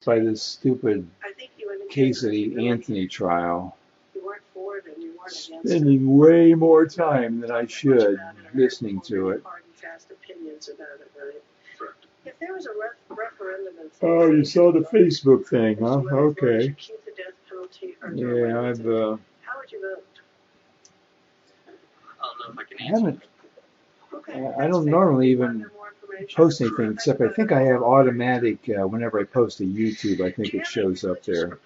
by this stupid Casey Anthony trial. Spending way more time than I should listening to it. Oh, you saw the Facebook thing, huh? Okay. Yeah, I don't normally even post anything, except I think I have automatic, whenever I post to YouTube, I think it shows up there.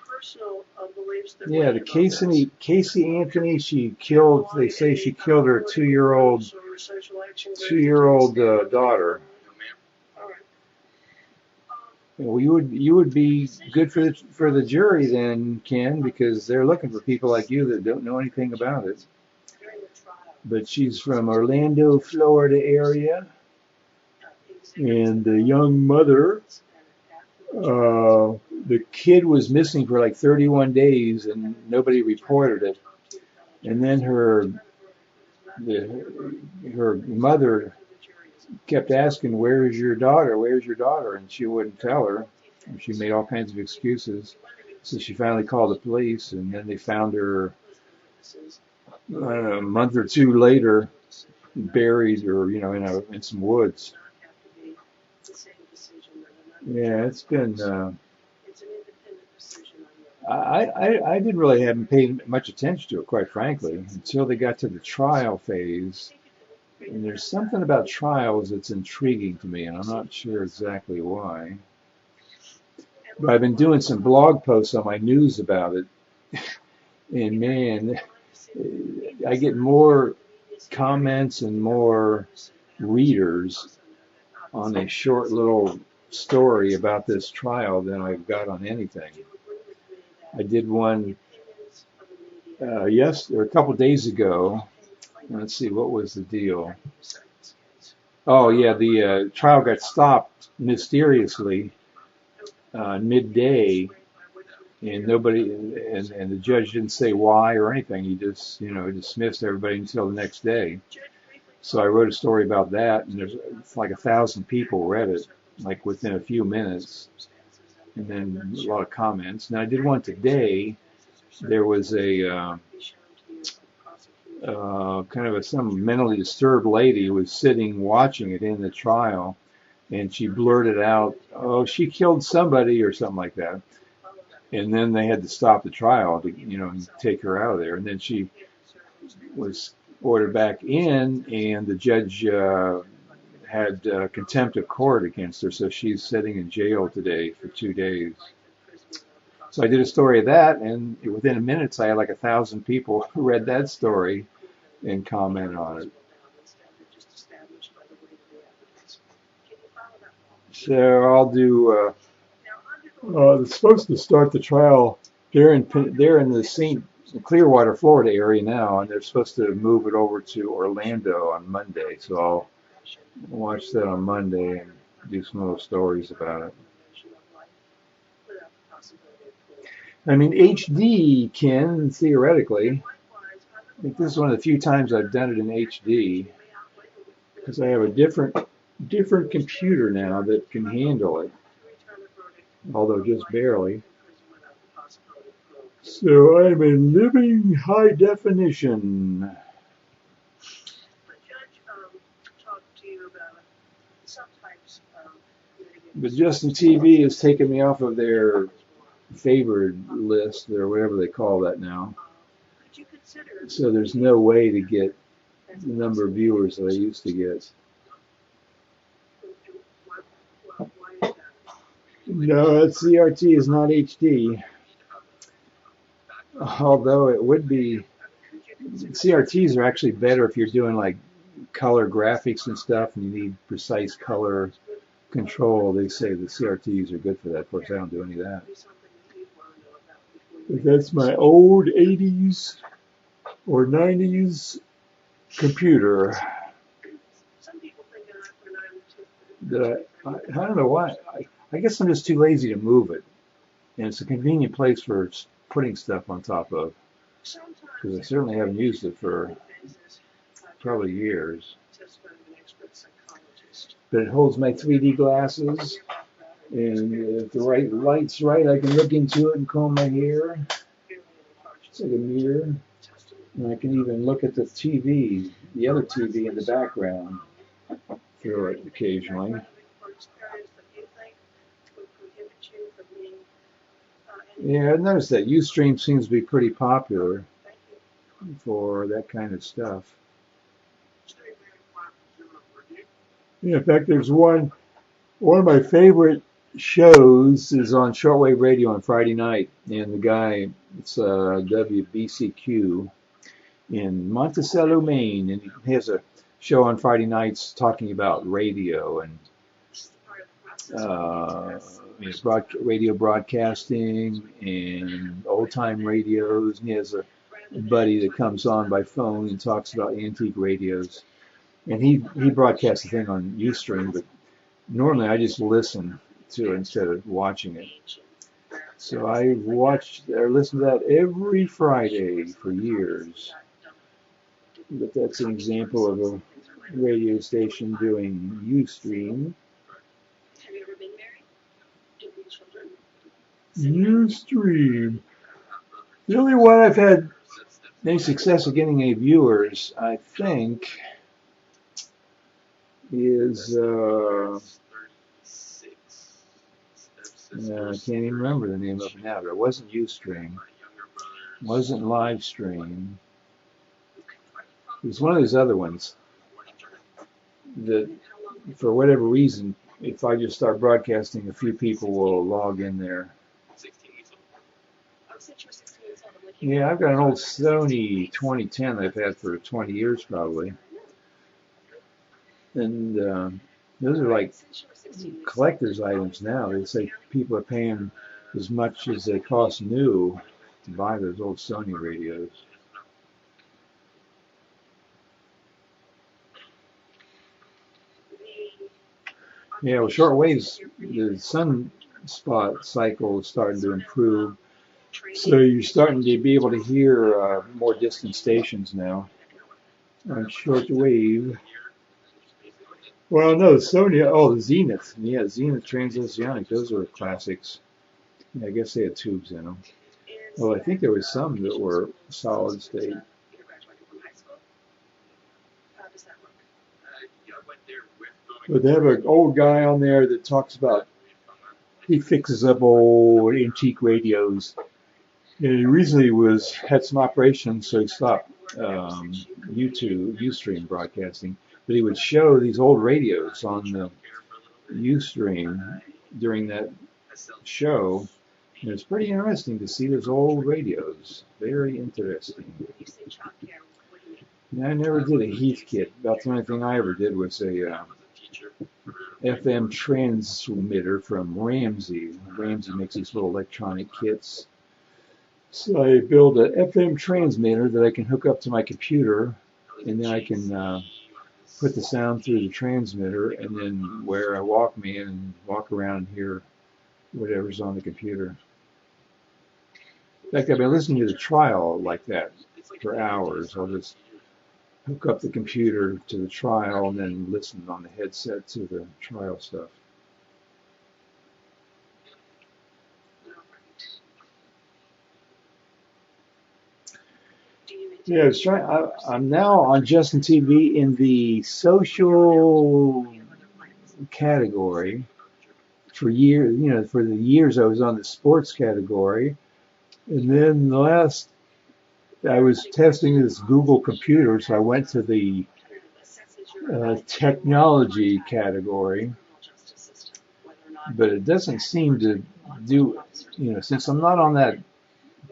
Yeah, the Casey Anthony, they say she killed her two-year-old daughter. Well, you would be good for the jury then, Ken, because they're looking for people like you that don't know anything about it. But she's from Orlando, Florida area, and the young mother, the kid was missing for like 31 days and nobody reported it. And then her mother kept asking, "Where's your daughter? Where's your daughter?" And she wouldn't tell her. And she made all kinds of excuses. So she finally called the police, and then they found her, I don't know, a month or two later, buried, or in some woods. Yeah, it's been. I didn't really haven't paid much attention to it, quite frankly, until they got to the trial phase. And there's something about trials that's intriguing to me, and I'm not sure exactly why. But I've been doing some blog posts on my news about it, and man, I get more comments and more readers on a short little story about this trial than I've got on anything. I did one or a couple of days ago. Let's see, what was the deal? Oh yeah, the trial got stopped mysteriously midday, and and the judge didn't say why or anything. He just dismissed everybody until the next day. So I wrote a story about that, and there's like 1,000 people read it, like within a few minutes, and then a lot of comments. And I did one today. There was a some mentally disturbed lady who was sitting watching it in the trial, and she blurted out, "Oh, she killed somebody," or something like that. And then they had to stop the trial to and take her out of there. And then she was ordered back in, and the judge had contempt of court against her, so she's sitting in jail today for 2 days. So I did a story of that, and within minutes I had like 1,000 people who read that story and commented on it. So I'll do. They're supposed to start the trial. They're in the St. Clearwater, Florida area now, and they're supposed to move it over to Orlando on Monday. So I'll watch that on Monday and do some little stories about it. I mean, HD can, theoretically. I think this is one of the few times I've done it in HD, because I have a different computer now that can handle it, although just barely. So I'm in living high definition. But Justin TV has taken me off of their favored list, or whatever they call that now. So there's no way to get the number of viewers that I used to get. No, that CRT is not HD. Although it would be, CRTs are actually better if you're doing like color graphics and stuff, and you need precise color control. They say the CRTs are good for that. Of course, I don't do any of that. But that's my old 80s or 90s computer. That I don't know why. I guess I'm just too lazy to move it. And it's a convenient place for putting stuff on top of. Because I certainly haven't used it for probably years. But it holds my 3D glasses. And if the right light's right, I can look into it and comb my hair. It's like a mirror. And I can even look at the TV, the other TV in the background through it occasionally. Yeah, I noticed that Ustream seems to be pretty popular for that kind of stuff. Yeah, in fact, there's one of my favorite shows is on shortwave radio on Friday night, and the guy, it's WBCQ in Monticello, Maine, and he has a show on Friday nights talking about radio and radio broadcasting and old-time radios. And he has a buddy that comes on by phone and talks about antique radios. And he broadcasts the thing on Ustream, but normally I just listen to it instead of watching it. So I watched or listened to that every Friday for years. But that's an example of a radio station doing Ustream. Ustream. The only one I've had any success of getting any viewers, I think, is I can't even remember the name of it now, but it wasn't Ustream. It wasn't Livestream. It was one of those other ones that, for whatever reason, if I just start broadcasting, a few people will log in there. Yeah, I've got an old Sony 2010 that I've had for 20 years probably. And those are like collector's items now. They say people are paying as much as they cost new to buy those old Sony radios. Yeah, well, shortwaves, the sunspot cycle is starting to improve. So you're starting to be able to hear more distant stations now on shortwave. Well, no, Sony, the Zenith. Yeah, Zenith Transoceanic, those are classics. Yeah, I guess they had tubes in them. Well, I think there was some that were solid state. But they have an old guy on there that talks about, he fixes up old antique radios. And he recently had some operations, so he stopped Ustream broadcasting. But he would show these old radios on the Ustream during that show. And it's pretty interesting to see those old radios. Very interesting. And I never did a Heathkit. About the only thing I ever did was a FM transmitter from Ramsey. Ramsey makes these little electronic kits. So I build an FM transmitter that I can hook up to my computer, and then I can put the sound through the transmitter, and then wear a Walkman and walk around and hear whatever's on the computer. In fact, I've been listening to the trial like that for hours. I'll just hook up the computer to the trial and then listen on the headset to the trial stuff. Yeah, I'm now on Justin TV in the social category. For years, for the years I was on the sports category, and then I was testing this Google computer, so I went to the technology category. But it doesn't seem to do, since I'm not on that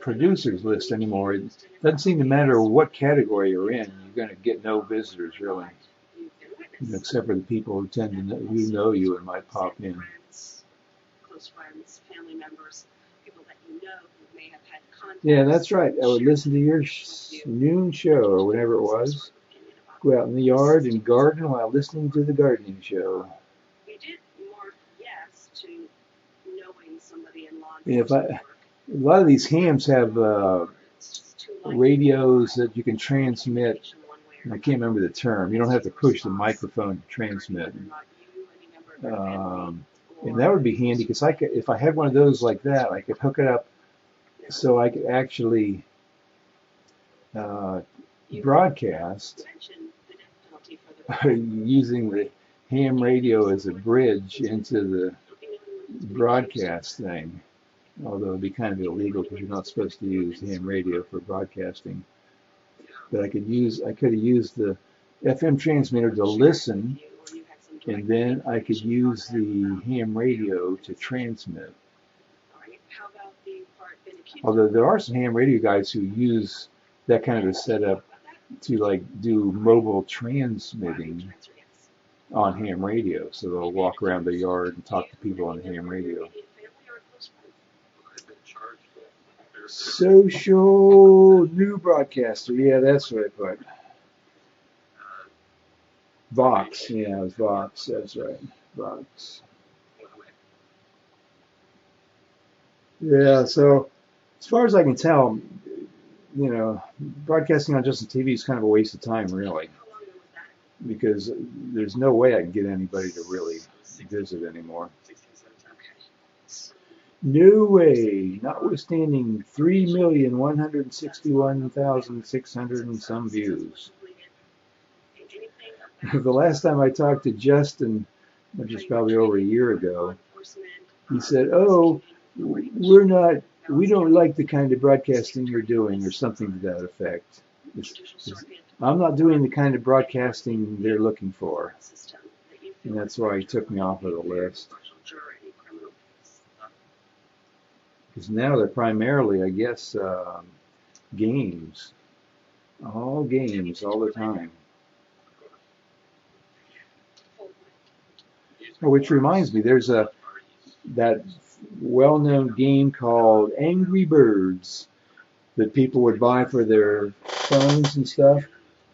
producers list anymore, it doesn't seem to matter what category you're in, you're going to get no visitors really, except for the people who tend to know you and might pop in. Yeah, that's right. I would listen to your noon show or whatever it was. Go out in the yard and garden while listening to the gardening show. Yeah, a lot of these hams have radios that you can transmit. I can't remember the term. You don't have to push the microphone to transmit. And that would be handy because I could, if I had one of those like that, I could hook it up so I could actually uh, broadcast using the ham radio as a bridge into the broadcast thing. Although it'd be kind of illegal because you're not supposed to use ham radio for broadcasting. But I could have used the FM transmitter to listen, and then I could use the ham radio to transmit. Although there are some ham radio guys who use that kind of a setup to like do mobile transmitting on ham radio. So they'll walk around the yard and talk to people on the ham radio. Social new broadcaster. Yeah, that's what I put. Vox. Yeah, it was Vox. That's right. Vox. Yeah, so as far as I can tell, broadcasting on Justin TV is kind of a waste of time, really, because there's no way I can get anybody to really visit anymore. No way, notwithstanding 3,161,600 and some views. The last time I talked to Justin, which is probably over a year ago, he said, "Oh, we don't like the kind of broadcasting you're doing," or something to that effect. I'm not doing the kind of broadcasting they're looking for. And that's why he took me off of the list. Because now they're primarily, I guess, games. All games, all the time. Which reminds me, there's that well-known game called Angry Birds that people would buy for their phones and stuff.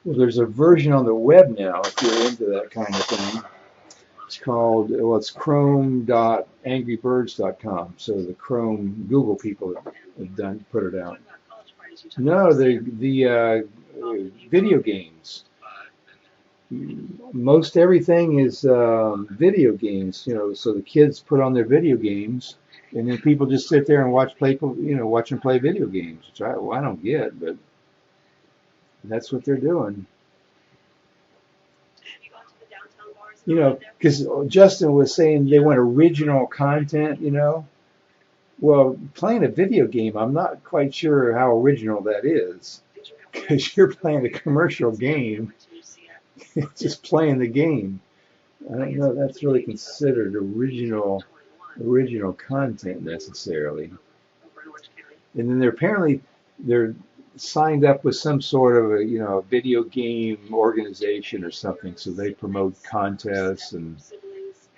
Well, there's a version on the web now, if you're into that kind of thing. It's called, it's chrome.angrybirds.com. So the Chrome Google people have put it out. No, the video games. Most everything is video games, so the kids put on their video games, and then people just sit there and watch them play video games, which I don't get, but that's what they're doing. Because Justin was saying they want original content, Well, playing a video game, I'm not quite sure how original that is, because you're playing a commercial game. Just playing the game. I don't know if that's really considered original content necessarily. And then they're signed up with some sort of a video game organization or something, so they promote contests and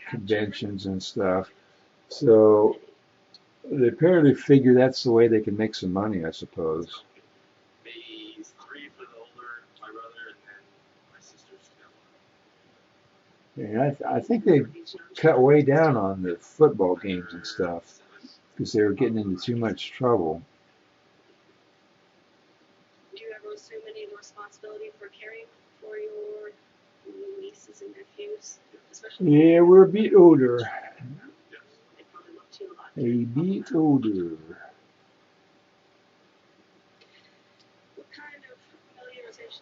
conventions and stuff. So they apparently figure that's the way they can make some money, I suppose. Yeah, I think they cut way down on the football games and stuff because they were getting into too much trouble. Do you ever assume any of the responsibility for caring for your nieces and nephews? Yeah, we're a bit older. A bit older.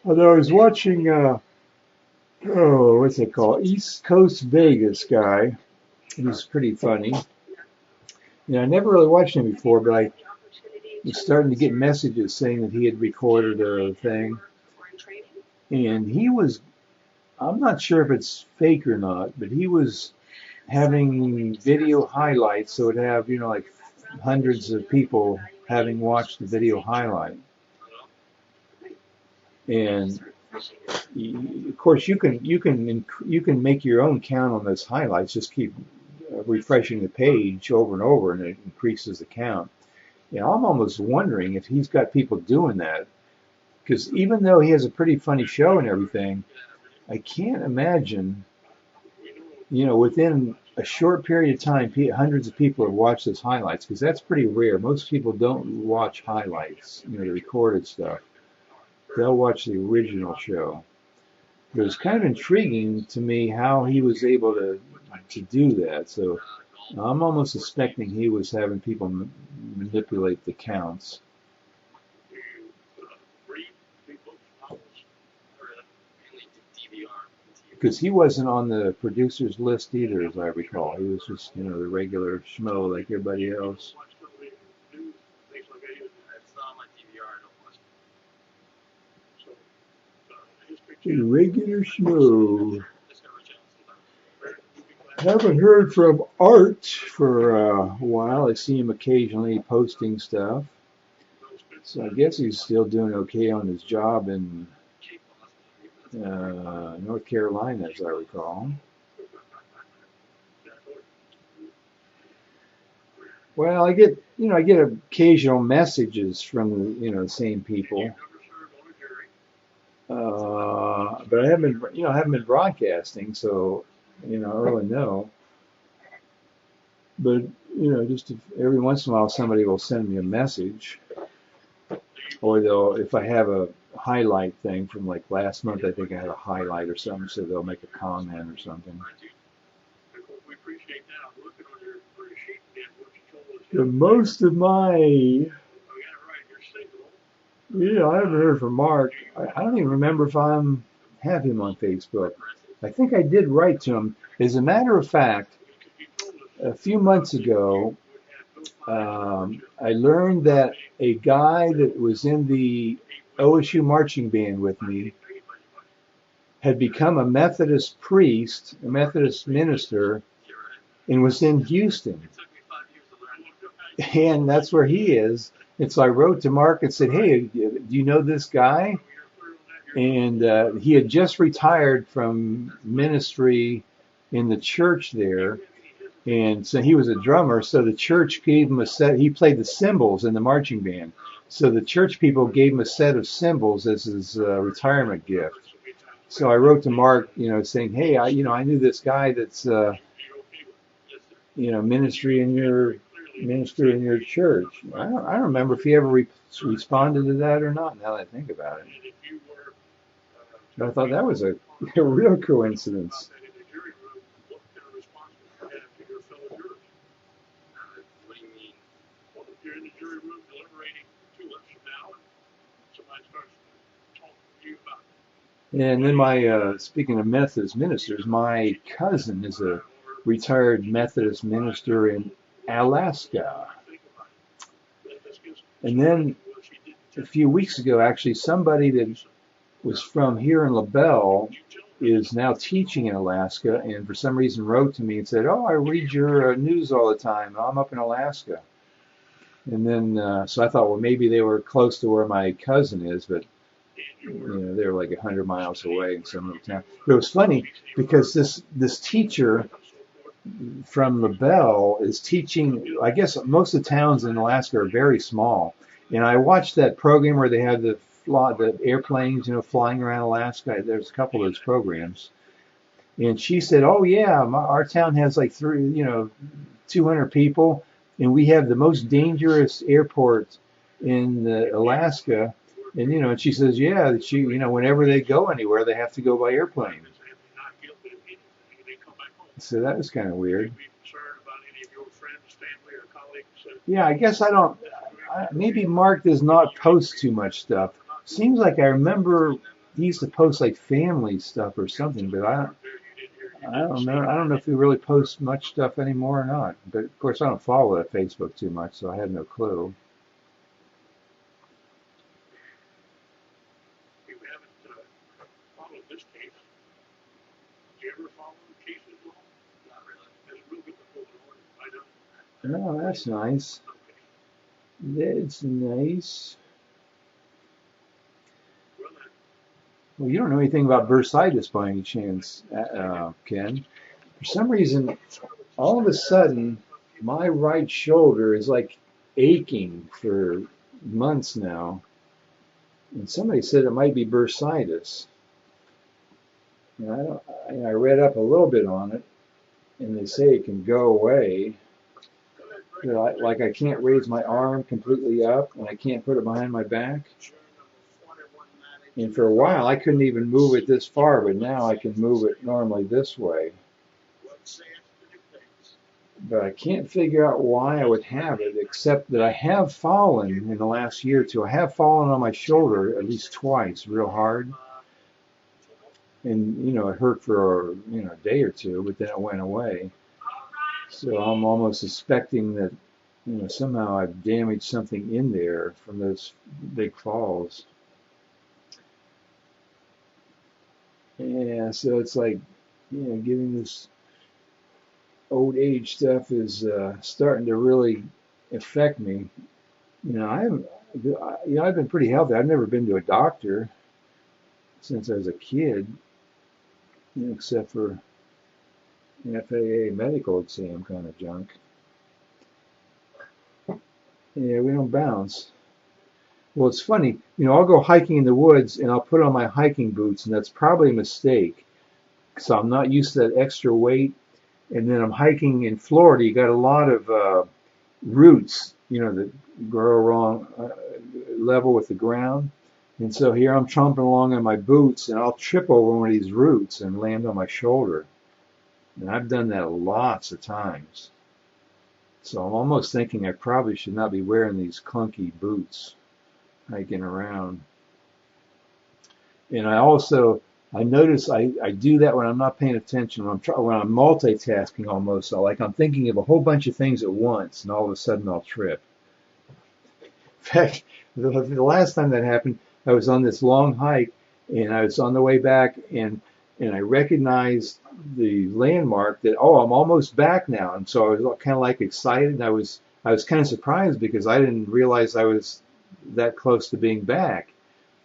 Although I was watching, what's it called? East Coast Vegas guy. He's pretty funny. I never really watched him before, but I was starting to get messages saying that he had recorded a thing. And he was, I'm not sure if it's fake or not, but he was having video highlights, so it would have, like hundreds of people having watched the video highlight. And of course, you can make your own count on those highlights. Just keep refreshing the page over and over, and it increases the count. I'm almost wondering if he's got people doing that, because even though he has a pretty funny show and everything, I can't imagine, within a short period of time, hundreds of people have watched those highlights, because that's pretty rare. Most people don't watch highlights, the recorded stuff. They'll watch the original show. It was kind of intriguing to me how he was able to do that. So I'm almost suspecting he was having people manipulate the counts. Because he wasn't on the producer's list either, as I recall. He was just, the regular schmo like everybody else. A regular schmo. Haven't heard from Art for a while. I see him occasionally posting stuff. So I guess he's still doing okay on his job in North Carolina, as I recall. Well, I get occasional messages from the same people, but I haven't been broadcasting, so I don't really know. But just every once in a while, somebody will send me a message, or if I have a highlight thing from like last month, I think I had a highlight or something, so they'll make a comment or something. But most of my, I haven't heard from Mark. I don't even remember if I have him on Facebook. I think I did write to him. As a matter of fact, a few months ago, I learned that a guy that was in the OSU marching band with me had become a Methodist priest, a Methodist minister, and was in Houston. And that's where he is. And so I wrote to Mark and said, hey, do you know this guy? And he had just retired from ministry in the church there. And so he was a drummer. So the church gave him a set. He played the cymbals in the marching band. So the church people gave him a set of cymbals as his retirement gift. So I wrote to Mark, saying, hey, I knew this guy that's, ministry in your church. I don't remember if he ever responded to that or not, now that I think about it. But I thought that was a real coincidence. And then speaking of Methodist ministers, my cousin is a retired Methodist minister in Alaska. And then a few weeks ago, actually, somebody that was from here in LaBelle is now teaching in Alaska, and for some reason wrote to me and said, oh, I read your news all the time. I'm up in Alaska. And then, so I thought, well, maybe they were close to where my cousin is, but they were like 100 miles away in some little town. But it was funny because this teacher from LaBelle is teaching. I guess most of the towns in Alaska are very small, and I watched that program where they had the airplanes, flying around Alaska. There's a couple of those programs, and she said, "Oh yeah, our town has like 200 people, and we have the most dangerous airport in Alaska." And and she says, yeah, whenever they go anywhere, they have to go by airplane. So that was kind of weird. Yeah, I guess maybe Mark does not post too much stuff. Seems like I remember he used to post like family stuff or something, but I don't know. I don't know if he really posts much stuff anymore or not. But of course, I don't follow that Facebook too much, so I had no clue. Oh, that's nice. That's nice. Well, you don't know anything about bursitis by any chance, Ken. For some reason, all of a sudden, my right shoulder is like aching for months now. And somebody said it might be bursitis. And I read up a little bit on it, and they say it can go away. Like I can't raise my arm completely up, and I can't put it behind my back. And for a while, I couldn't even move it this far, but now I can move it normally this way. but I can't figure out why I would have it, except that I have fallen in the last year or two. I have fallen on my shoulder at least twice, real hard, and it hurt for a day or two, but then it went away. So I'm almost suspecting that somehow I've damaged something in there from those big falls. Yeah, so it's like getting this old age stuff is starting to really affect me. I haven't, I've been pretty healthy. I've never been to a doctor since I was a kid, except for an FAA medical exam kind of junk. Yeah, we don't bounce. Well, it's funny, I'll go hiking in the woods and I'll put on my hiking boots, and that's probably a mistake. So I'm not used to that extra weight. And then I'm hiking in Florida. You got a lot of roots, that grow wrong level with the ground. And so here I'm tromping along on my boots, and I'll trip over one of these roots and land on my shoulder. And I've done that lots of times. So I'm almost thinking I probably should not be wearing these clunky boots hiking around. And I notice I do that when I'm not paying attention, when I'm multitasking almost. I'm thinking of a whole bunch of things at once, and all of a sudden I'll trip. In fact, the last time that happened, I was on this long hike, and I was on the way back, and I recognized the landmark that, I'm almost back now. And so I was kind of like excited, and I was kind of surprised because I didn't realize I was that close to being back.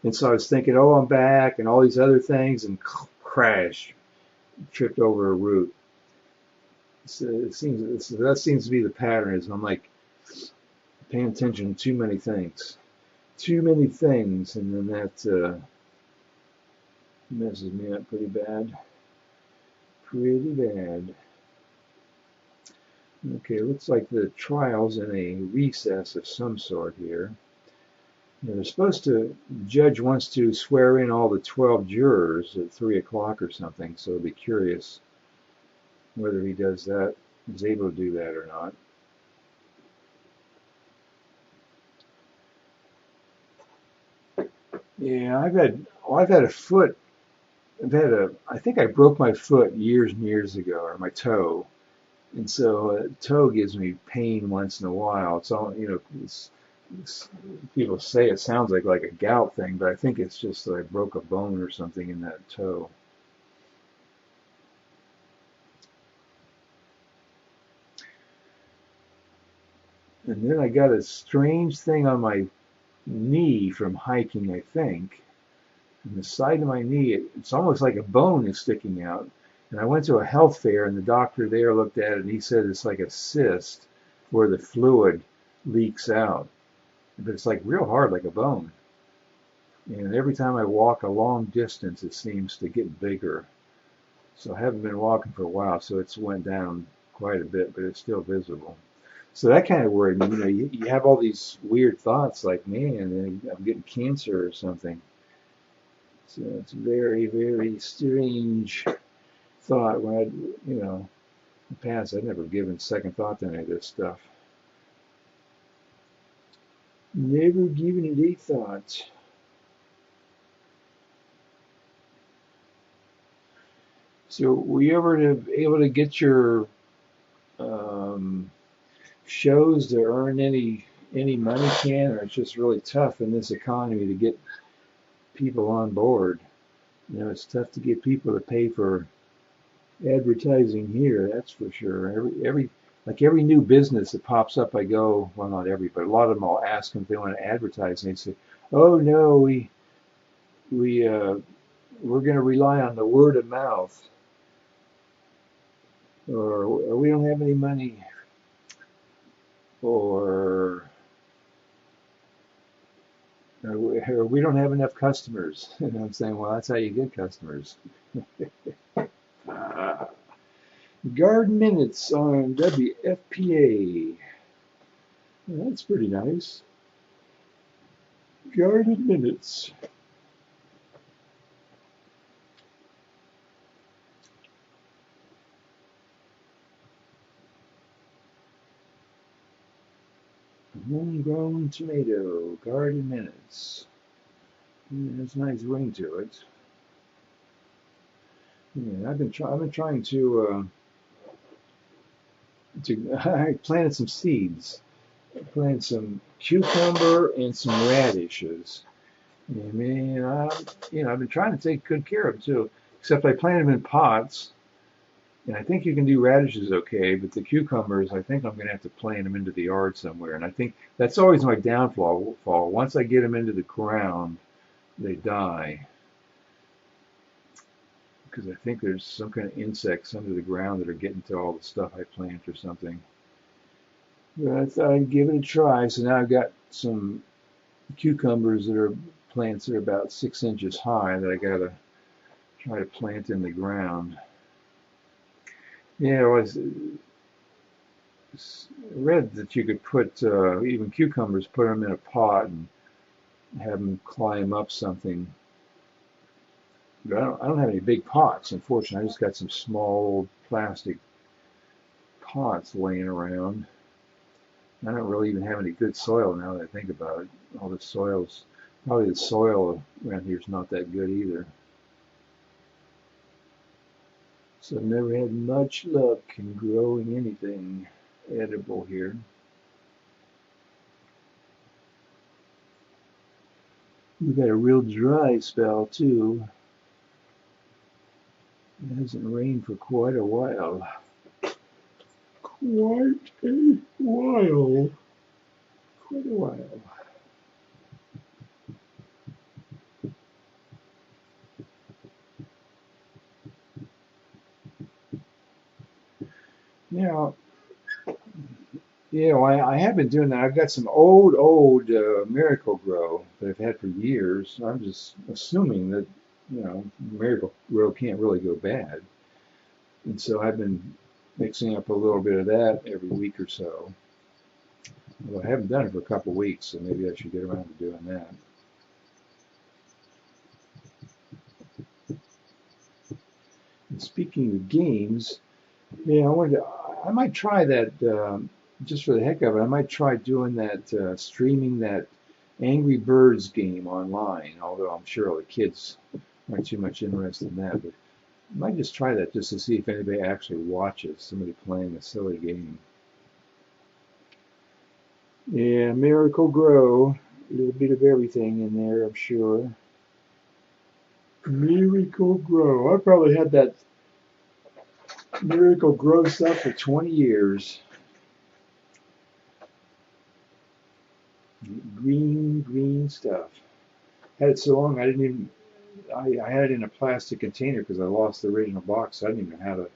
And so I was thinking, I'm back, and all these other things, and crash, tripped over a root. So that seems to be the pattern. Is I'm like paying attention to too many things, and then that messes me up pretty bad. Okay, looks like the trial's in a recess of some sort here. They're supposed to, the judge wants to swear in all the 12 jurors at 3 o'clock or something, so I'll be curious whether he does that, is able to do that or not. Yeah, I think I broke my foot years and years ago, or my toe. And so toe gives me pain once in a while. It's all, people say it sounds like a gout thing, but I think it's just that I broke a bone or something in that toe. And then I got a strange thing on my knee from hiking, I think. And the side of my knee, it's almost like a bone is sticking out. And I went to a health fair, and the doctor there looked at it, and he said it's like a cyst where the fluid leaks out. But it's like real hard, like a bone. And every time I walk a long distance, it seems to get bigger. So I haven't been walking for a while, so it's went down quite a bit, but it's still visible. So that kind of worried me. You have all these weird thoughts like, man, I'm getting cancer or something. So it's a very, very strange thought. When in the past, I'd never given second thought to any of this stuff. Never given it a thought. So were you ever able to get your shows to earn any money, Ken, or it's just really tough in this economy to get people on board? It's tough to get people to pay for advertising here, that's for sure. Every new business that pops up, I go, well, not every, but a lot of them, I'll ask them if they want to advertise, and they say, oh no, we're going to rely on the word of mouth, or we don't have any money, or we don't have enough customers. And I'm saying, well, that's how you get customers. Garden Minutes on WFPA. Well, that's pretty nice. Garden Minutes. Homegrown tomato, garden minutes. Yeah, there's a nice ring to it. Yeah, I've been trying to I planted some seeds. I planted some cucumber and some radishes. And man, I've been trying to take good care of them too. Except I planted them in pots, and I think you can do radishes okay, but the cucumbers, I think I'm going to have to plant them into the yard somewhere. And I think that's always my downfall. Once I get them into the ground, they die because I think there's some kind of insects under the ground that are getting to all the stuff I plant or something. But I thought I'd give it a try. So now I've got some cucumbers that are plants that are about 6 inches high that I got to try to plant in the ground. Yeah, I read that you could put even cucumbers, put them in a pot and have them climb up something. But I don't have any big pots, unfortunately. I just got some small plastic pots laying around. I don't really even have any good soil now that I think about it. All the soil's, probably the soil around here is not that good either. So I've never had much luck in growing anything edible here. We've had a real dry spell too. It hasn't rained for quite a while. Quite a while. Quite a while. Now, I have been doing that. I've got some old Miracle Grow that I've had for years. I'm just assuming that, Miracle Grow can't really go bad. And so I've been mixing up a little bit of that every week or so. Although I haven't done it for a couple of weeks, so maybe I should get around to doing that. And speaking of games, I might try that just for the heck of it. I might try doing that, streaming that Angry Birds game online, although I'm sure the kids aren't too much interested in that. But I might just try that just to see if anybody actually watches somebody playing a silly game. Yeah, Miracle Grow. A little bit of everything in there, I'm sure. Miracle Grow. I probably had that Miracle Grow stuff for 20 years. Green stuff. Had it so long I didn't even, I had it in a plastic container because I lost the original box. So I didn't even know how to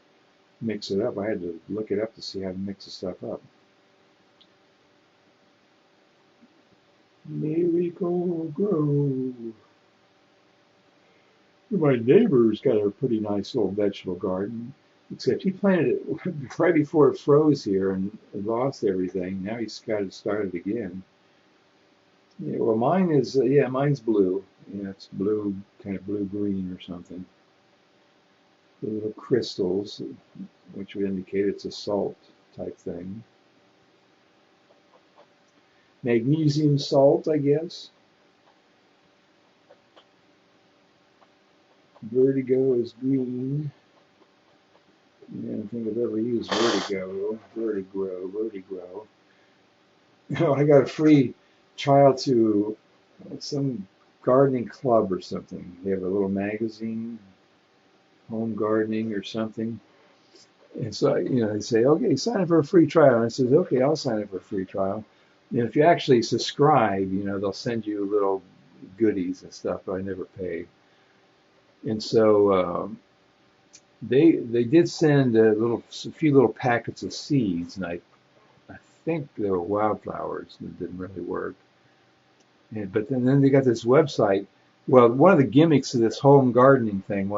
mix it up. I had to look it up to see how to mix the stuff up. Miracle Grow. My neighbor's got a pretty nice little vegetable garden, except he planted it right before it froze here and lost everything. Now he's got it started again. Yeah, well, mine is, mine's blue. Yeah, it's blue, kind of blue-green or something. The little crystals, which would indicate it's a salt type thing. Magnesium salt, I guess. Vertigo is green. Yeah, I don't think I've ever used Vertigo. Vertigo. I got a free trial to some gardening club or something. They have a little magazine, Home Gardening or something. And so, they say, okay, sign up for a free trial. And I says, okay, I'll sign up for a free trial. And if you actually subscribe, they'll send you little goodies and stuff, but I never pay. And so they did send a few little packets of seeds, and I think they were wildflowers that didn't really work. But then they got this website. Well, one of the gimmicks of this home gardening thing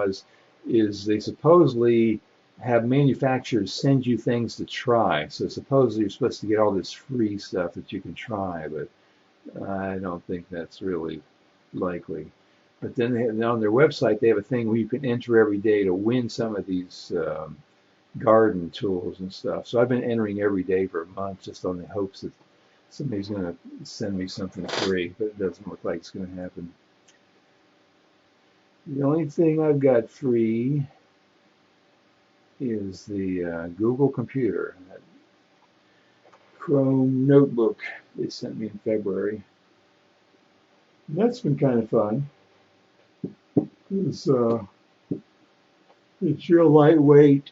is they supposedly have manufacturers send you things to try. So supposedly you're supposed to get all this free stuff that you can try, but I don't think that's really likely. But then on their website, they have a thing where you can enter every day to win some of these garden tools and stuff. So I've been entering every day for a month just on the hopes that Somebody's going to send me something free, but it doesn't look like it's going to happen. The only thing I've got free is the Google computer, that Chrome notebook they sent me in February. And that's been kind of fun. It's real lightweight,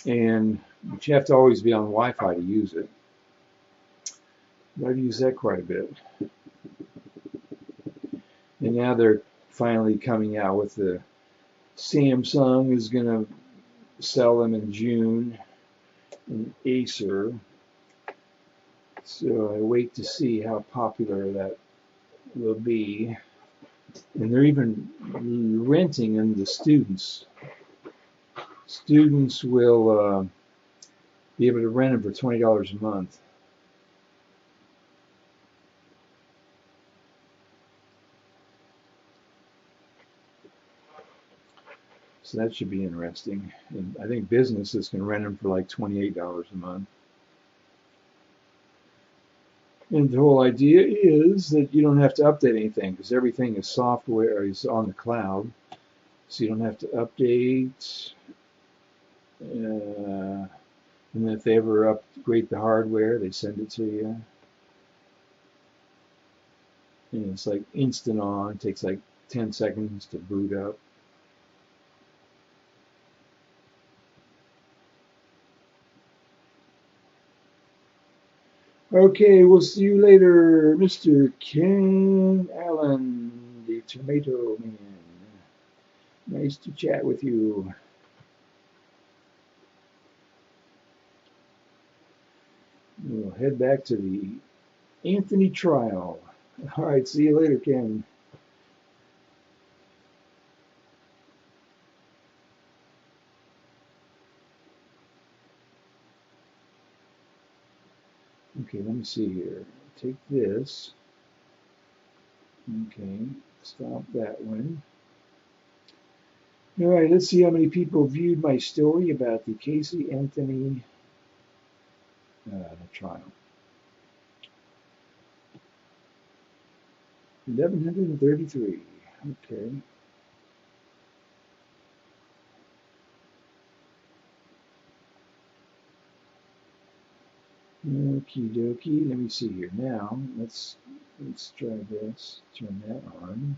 but you have to always be on Wi-Fi to use it. I've used that quite a bit. And now they're finally coming out with the Samsung is going to sell them in June, and Acer. So I wait to see how popular that will be. And they're even renting them to students. Students will be able to rent them for $20 a month. So that should be interesting. And I think businesses can rent them for like $28 a month. And the whole idea is that you don't have to update anything because everything is software, is on the cloud. So you don't have to update. And if they ever upgrade the hardware, they send it to you. And it's like instant on. It takes like 10 seconds to boot up. Okay, we'll see you later, Mr. Ken Allen, the Tomato Man. Nice to chat with you. We'll head back to the Anthony trial. All right, see you later, Ken. Okay, let me see here. Take this. Okay, stop that one. All right, let's see how many people viewed my story about the Casey Anthony trial. 1,133. Okay. Okie dokie. Let me see here. Now, let's try this. Turn that on.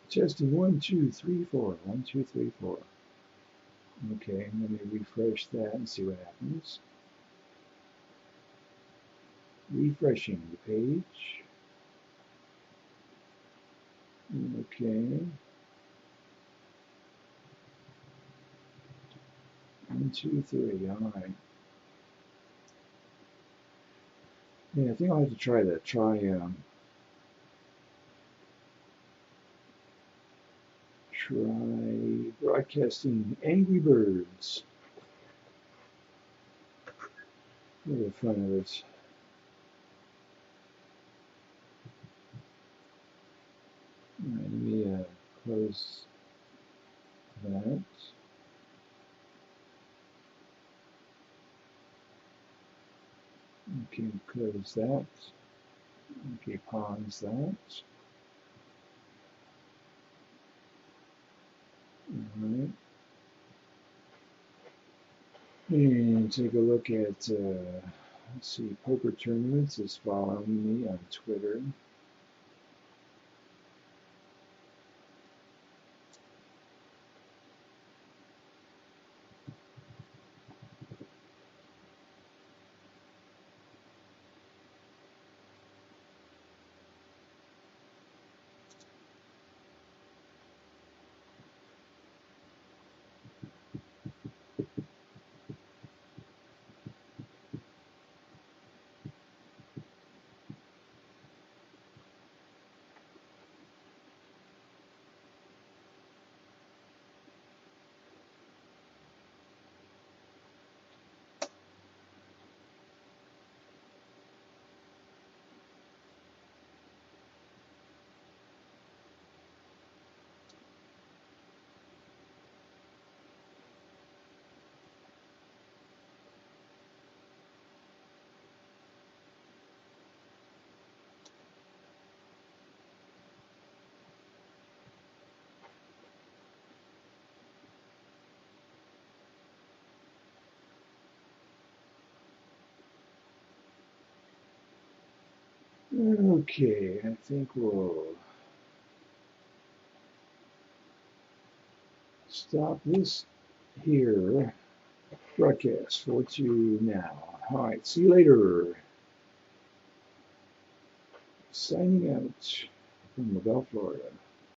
Testing 1, 2, 3, 4. 1, 2, 3, 4. Okay, let me refresh that and see what happens. Refreshing the page. Okay. 1, 2, 3. All right. Yeah, I think I'll have to try that. Try broadcasting Angry Birds for the fun of it. All right, let me close that. Okay, close that. Okay, pause that. All right. And take a look at, let's see, Poker Tournaments is following me on Twitter. Okay, I think we'll stop this here broadcast for you now. All right, see you later. Signing out from LaBelle, Florida.